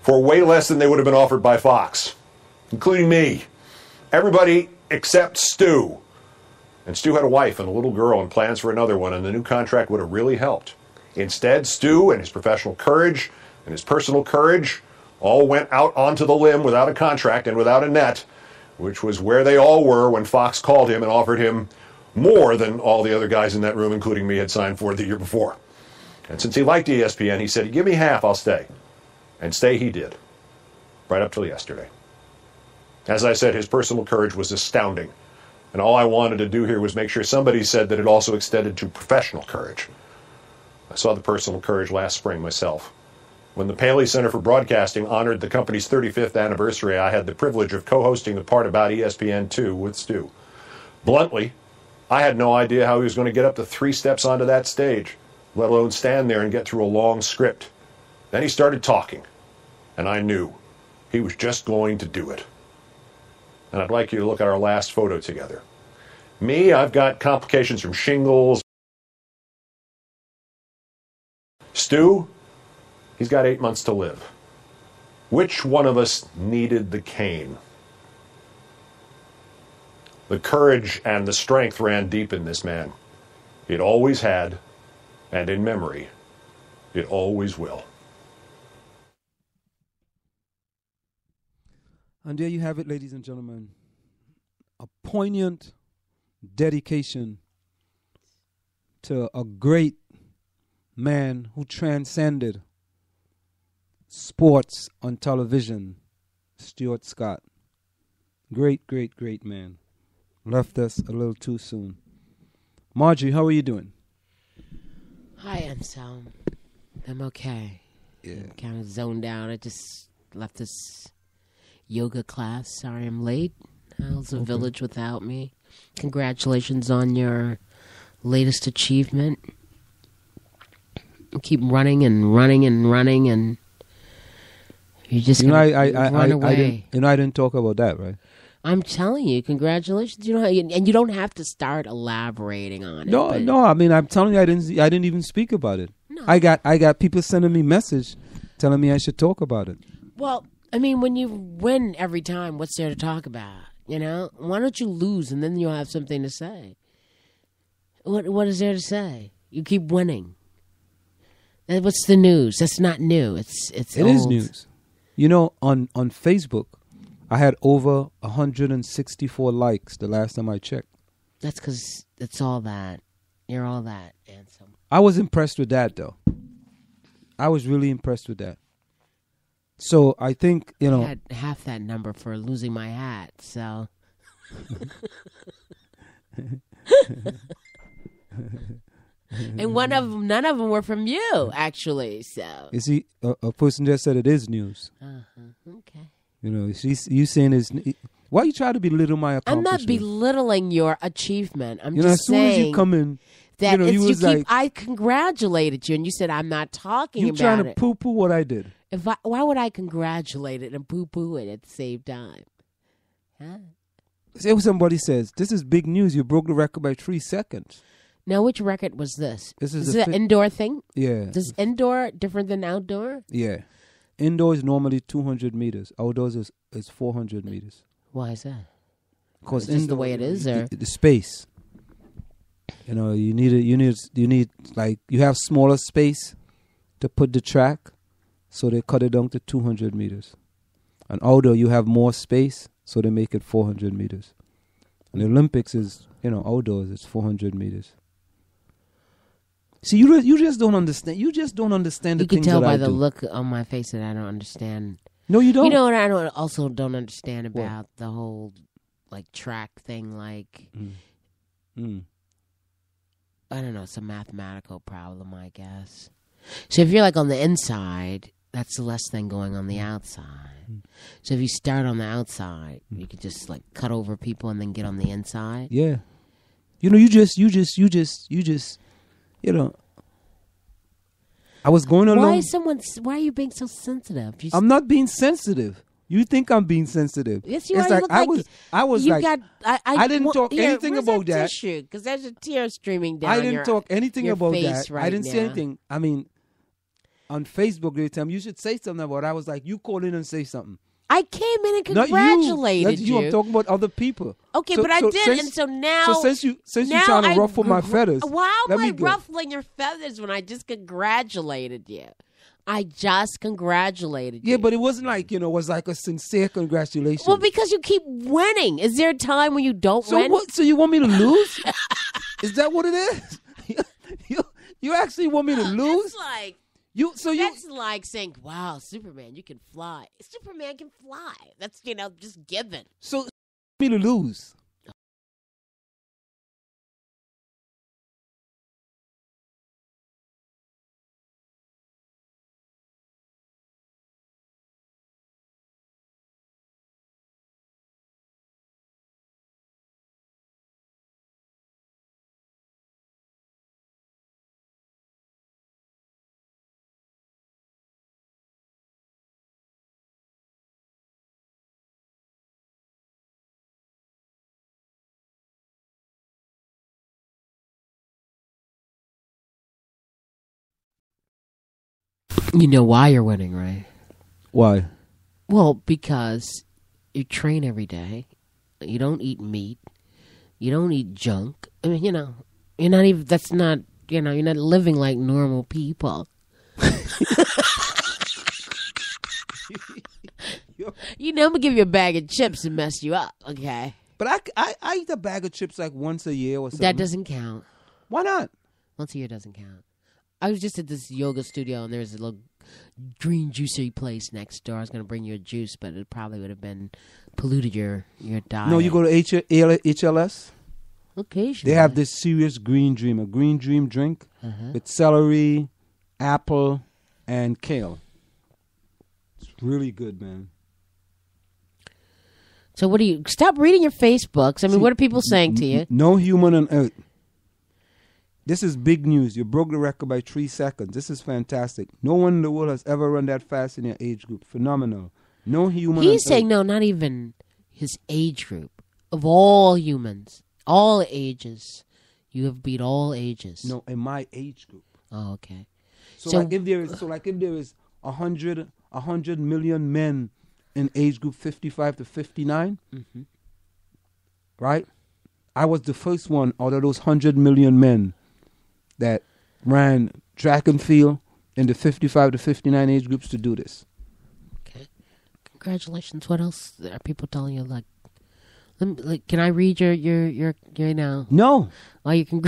for way less than they would have been offered by Fox, including me. Everybody except Stu. And Stu had a wife and a little girl and plans for another one, and the new contract would have really helped. Instead, Stu and his professional courage and his personal courage all went out onto the limb without a contract and without a net, which was where they all were when Fox called him and offered him more than all the other guys in that room, including me, had signed for the year before. And since he liked ESPN, he said, give me half, I'll stay. And stay he did, right up till yesterday. As I said, his personal courage was astounding. And all I wanted to do here was make sure somebody said that it also extended to professional courage. I saw the personal courage last spring myself. When the Paley Center for Broadcasting honored the company's 35th anniversary, I had the privilege of co-hosting the part about ESPN2 with Stu. Bluntly, I had no idea how he was going to get up the 3 steps onto that stage, let alone stand there and get through a long script. Then he started talking, and I knew he was just going to do it. And I'd like you to look at our last photo together. Me, I've got complications from shingles. Stu, he's got 8 months to live. Which one of us needed the cane? The courage and the strength ran deep in this man. It always had, and in memory, it always will. And there you have it, ladies and gentlemen. A poignant dedication to a great man who transcended sports on television, Stuart Scott. Great, great, great man. Left us a little too soon. Marjorie, how are you doing? Hi, Anselm. I'm okay. Yeah. I'm kind of zoned out. I just left this yoga class. Sorry I'm late. How's the village without me? Congratulations on your latest achievement. Keep running and running and running, and you just run away. I didn't talk about that, right? I'm telling you, congratulations. You know, and you don't have to start elaborating on it. No. I mean, I'm telling you, I didn't even speak about it. No. I got people sending me message telling me I should talk about it. Well, I mean, when you win every time, what's there to talk about? You know, why don't you lose and then you'll have something to say? What is there to say? You keep winning. What's the news? That's not new. It is news. You know, on Facebook, I had over 164 likes the last time I checked. That's because it's all that. You're all that, Ansem. I was impressed with that, though. I was really impressed with that. So I think, you know, I had half that number for losing my hat, so. And none of them were from you, actually. So you see, a person just said it is news. Okay. You know, you saying it's. Why you try to belittle my accomplishment? I'm not belittling your achievement. I'm just as soon as you come in, that I congratulated you, and you said I'm not talking about it. You trying to poo-poo what I did? Why would I congratulate it and poo-poo it at the same time? Huh? If somebody says this is big news, you broke the record by 3 seconds. Now, which record was this? This is an indoor thing? Yeah. Is indoor different than outdoor? Yeah. Indoor is normally 200 meters. Outdoors is 400 meters. Why is that? Because just the way it is, or the space. You know, you need like you have smaller space to put the track, so they cut it down to 200 meters. And outdoor, you have more space, so they make it 400 meters. And the Olympics is, outdoors, it's 400 meters. See, you just don't understand. You just don't understand the things that I do. You can tell by the look on my face that I don't understand. No, you don't. You know what I also don't understand about the whole, track thing, I don't know, it's a mathematical problem, I guess. So if you're, on the inside, that's less than going on the outside. So if you start on the outside, you could just, cut over people and then get on the inside. Yeah. You just, I was going along. Why are you being so sensitive? I'm not being sensitive. You think I'm being sensitive? Yes, you are. I didn't talk anything about that. Because there's a tear streaming down. I didn't talk anything about that. Right I didn't say anything. I mean, on Facebook every time. You should say something about it. I was like, you call in and say something. I came in and Not congratulated you. I'm talking about other people. Okay, but I did, and so now... So since you're trying to ruffle my feathers... How am I ruffling your feathers when I just congratulated you? I just congratulated you. Yeah, but it wasn't like, it was like a sincere congratulations. Well, because you keep winning. Is there a time when you don't win? So you want me to lose? Is that what it is? You actually want me to lose? It's like... That's like saying, wow, Superman, you can fly. Superman can fly. That's, just given. So, me to lose. You know why you're winning, right? Why? Well, because you train every day. You don't eat meat. You don't eat junk. I mean, you're not even, that's not, you're not living like normal people. I'm going to give you a bag of chips and mess you up, okay? But I eat a bag of chips like once a year or something. That doesn't count. Why not? Once a year doesn't count. I was just at this yoga studio, and there's a little green juicery place next door. I was going to bring you a juice, but it probably would have been polluted your diet. No, you go to HLS? Occasionally. They have this serious green dream, a green dream drink with celery, apple, and kale. It's really good, man. So what do you... Stop reading your Facebooks. I mean, what are people saying to you? No human on earth. This is big news. You broke the record by 3 seconds. This is fantastic. No one in the world has ever run that fast in your age group. Phenomenal. No human He's saying, no, not even his age group. Of all humans, all ages. You have beat all ages. No, in my age group. Oh, okay. So like if there is 100 million men in age group 55 to 59, right? I was the first one out of those 100 million men that ran track and field in the 55 to 59 age groups to do this. Okay. Congratulations. What else are people telling you? Can I read your now? No. Oh, you can.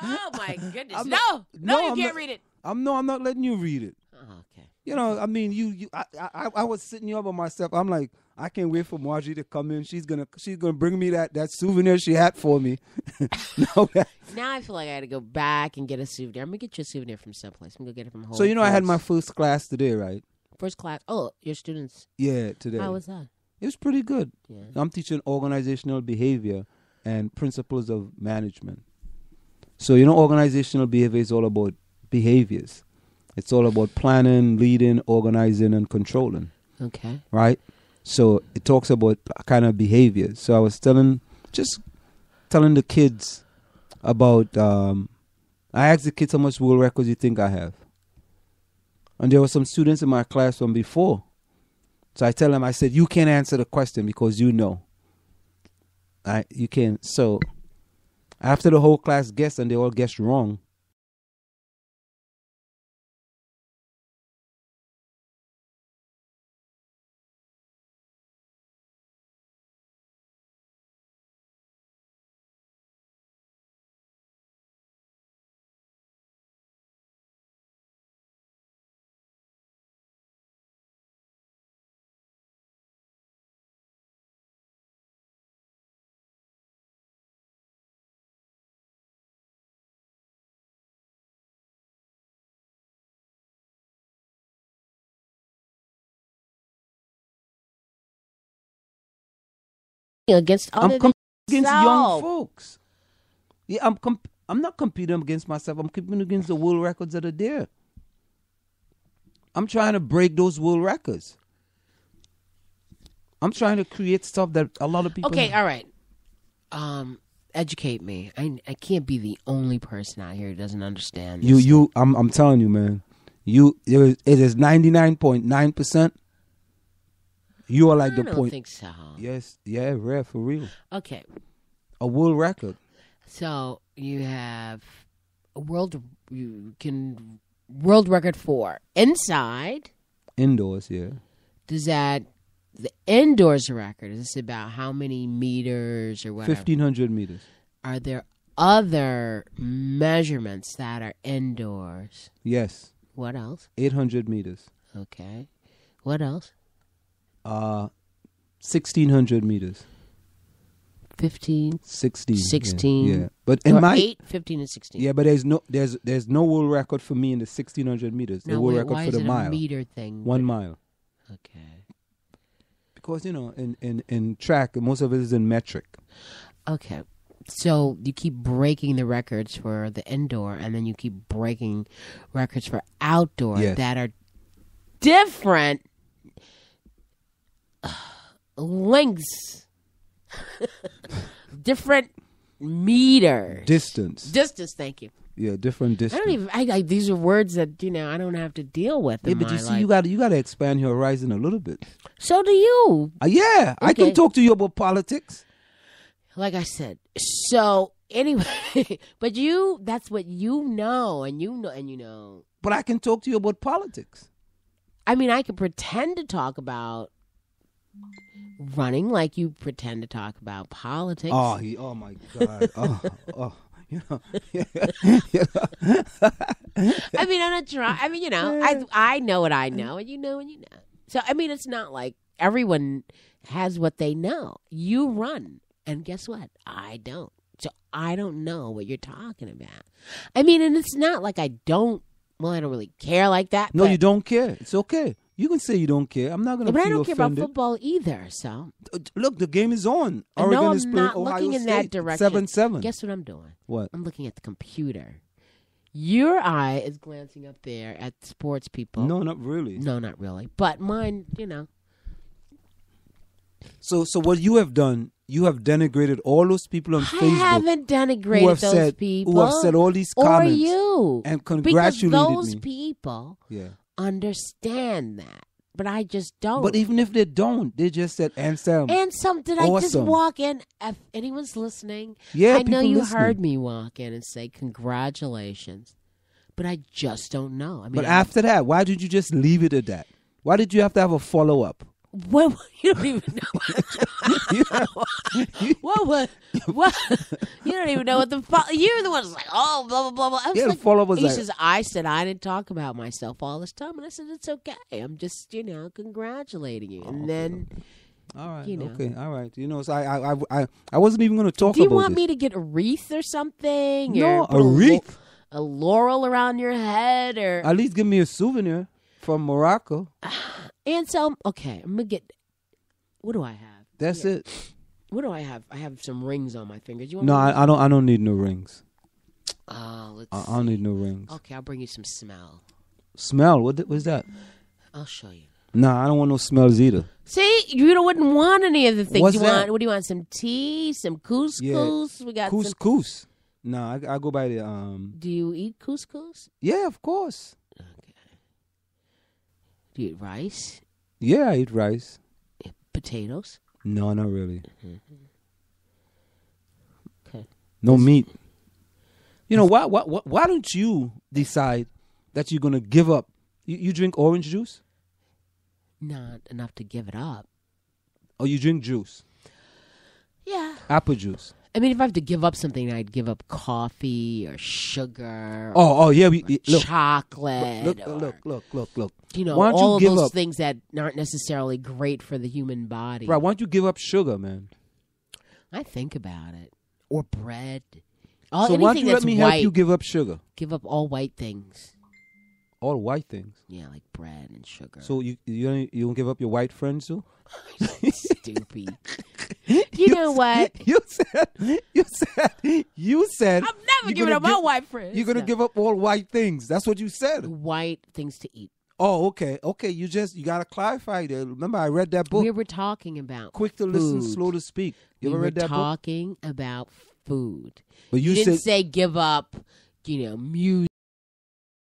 Oh my goodness! No, you can't read it. I'm not letting you read it. Oh, okay. I mean, I was sitting here by myself. I'm like, I can't wait for Margie to come in. She's gonna bring me that souvenir she had for me. Now I feel like I got to go back and get a souvenir. I'm gonna get you a souvenir from someplace. I'm gonna get it from home. So I had my first class today, right? First class. Oh, your students. Yeah, today. How was that? It was pretty good. Yeah. I'm teaching organizational behavior and principles of management. So organizational behavior is all about behaviors. It's all about planning, leading, organizing, and controlling. Okay. Right? So it talks about kind of behaviors. So I was telling the kids about, I asked the kids how much world records you think I have. And there were some students in my class from before. So I tell them, I said, you can't answer the question because you know. You can't. So after the whole class guessed and they all guessed wrong, Against I'm competing against young folks. Yeah, I'm not competing against myself. I'm competing against the world records that are there. I'm trying to break those world records. I'm trying to create stuff that a lot of people Okay, have. all right. educate me. I can't be the only person out here who doesn't understand this. I'm telling you, man. It is 99.9%. You are like I the don't point. think so. Yes, yeah, rare for real. Okay. A world record. So you have a world record for inside. Indoors, yeah. Does that the indoors record? Is this about how many meters or whatever? 1,500 meters. Are there other measurements that are indoors? Yes. What else? 800 meters. Okay. What else? 1,600 meters. 15, 16. 16. Yeah. But in my 8, 15, and 16. Yeah, but there's no world record for me in the 1,600 meters. The Now, world wait, record why for is the it mile. a meter thing? 1 mile. Okay. Because in track, most of it is in metric. Okay. So you keep breaking the records for the indoor, and then you keep breaking records for outdoor that are different lengths, different meters, Distance. Thank you. Yeah, different distance. I don't even. These are words that I don't have to deal with. Yeah, in but you my see, life. you got to expand your horizon a little bit. So do you. Yeah, I Okay. can talk to you about politics. Like I said. So anyway, but that's what you know, and you know. But I can talk to you about politics. I mean, I could pretend to talk about running like you pretend to talk about politics. Oh my God. You know. I mean, I'm not trying. I mean, I know what I know, and you know what you know. So, I mean, it's not like everyone has what they know. You run, and guess what? I don't. So I don't know what you're talking about. I mean, and it's not like I don't really care like that. No, you don't care. It's okay. You can say you don't care. I'm not going to feel offended. But I don't care about football either, so. Look, the game is on. No, Oregon is I'm playing not Ohio looking in State. that direction. 7-7. Guess what I'm doing? What? I'm looking at the computer. Your eye is glancing up there at sports people. No, not really. No, not really. But mine, So what you have done, you have denigrated all those people on Facebook. I haven't denigrated those people. Who have said all these comments. Or you. And congratulated because those me. people Yeah. understand that. But I just don't. But even if they don't, they just said, Anselm. Did I just awesome. walk in? If anyone's listening, Yeah, I know people you listening. heard me walk in and say congratulations. But I just don't know. I mean, But after that, why did you just leave it at that? Why did you have to have a follow-up? Well, you don't even know. What? You don't even know what the you're the one who's like, oh, blah, blah, blah, blah. I was Yeah, like, the follow-up was he like, says, I said I didn't talk about myself all this time. And I said, it's okay. I'm just, congratulating you. And then, all right, you know. okay, all right. So I wasn't even going to talk about do you want this. me to get a wreath or something? No, or put a wreath? A laurel around your head? Or At least give me a souvenir from Morocco. And so, okay, I'm going to get, what do I have? That's it. What do I have? I have some rings on my fingers. You want No, me to- I don't need no rings. Let's I don't need no rings. Okay, I'll bring you some smell. Smell? What's that? I'll show you. Nah, I don't want no smells either. See, you wouldn't want any of the things What's you that? want. What do you want? Some tea, some couscous. Yeah. We got some. Couscous. Nah, I go by the Do you eat couscous? Yeah, of course. Okay. Do you eat rice? Yeah, I eat rice. Potatoes? No, not really. Okay. No meat. Why don't you decide that you're gonna give up? You drink orange juice? Not enough to give it up. Or you drink juice? Yeah. Apple juice. I mean, if I have to give up something, I'd give up coffee or sugar. Oh yeah. Look, chocolate. look. Why don't all you give of those up? things that aren't necessarily great for the human body. Right? Why don't you give up sugar, man? I think about it. Or bread. So why don't you let me help you give up sugar? Give up all white things. All white things. Yeah, like bread and sugar. So you don't give up your white friends too? Stupid. You know what? You said. I'm never giving up my white friends. You're gonna give up all white things. That's what you said. White things to eat. Oh, okay. You gotta clarify there. Remember, I read that book. We were talking about Quick to listen, food. slow to speak. You we ever were read that book? talking about food. But You didn't said say give up, music.